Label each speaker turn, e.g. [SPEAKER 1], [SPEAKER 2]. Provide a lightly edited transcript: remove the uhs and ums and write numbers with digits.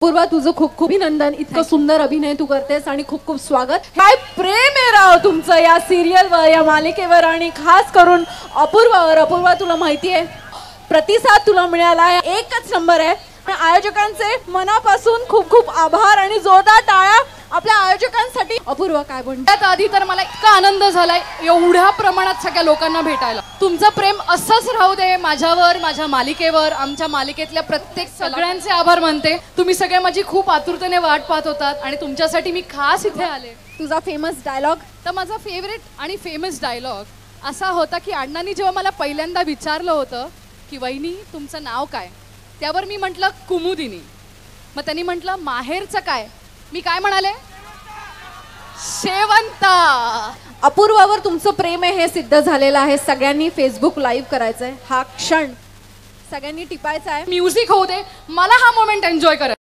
[SPEAKER 1] पूर्वा तुझं खूप खूप अभिनंदन. इतकं सुंदर अभिनय तू करतेस आणि खूप खूप स्वागत. काय प्रेम आहे राव तुमचं या सिरियलवर, या मालिकेवर आणि खास करून अपूर्वावर. अपूर्वा तुला माहिती आहे प्रतिसाद तुला मिळाला एकच नंबर आहे. आयोजकांचे मनापासून खूप खूप आभार आणि जोरदार टाळ्या आपल्या आयोजकांसाठी. अपूर्वा काय म्हणतात?
[SPEAKER 2] आधी तर मला इतका आनंद झालाय एवढ्या प्रमाणात सगळ्या लोकांना भेटायला. तुमचं प्रेम असंच राहू दे माझ्यावर, माझ्या मालिकेवर, आमच्या मालिकेतल्या प्रत्येक सगळ्यांचे आभार मानते. तुम्ही सगळे माझी खूप आतुरतेने वाट पाहत होतात आणि तुमच्यासाठी मी खास इथे आले.
[SPEAKER 1] तुझा फेमस डायलॉग?
[SPEAKER 2] तर माझा फेवरेट आणि फेमस डायलॉग असा होता की अण्णांनी जेव्हा मला पहिल्यांदा विचारलं होतं की वहिनी तुमचं नाव काय, त्यावर मी म्हटलं कुमुदिनी. मग त्यांनी म्हटलं माहेरचं काय, मी काय म्हणाले शेवंता.
[SPEAKER 1] अपूर्वावर तुमचं प्रेम आहे हे सिद्ध झालेलं आहे. सगळ्यांनी फेसबुक लाईव्ह करायचंय. हा क्षण सगळ्यांनी टिपायचा आहे.
[SPEAKER 2] म्युझिक होऊ दे, मला हा मोमेंट एन्जॉय करायचा.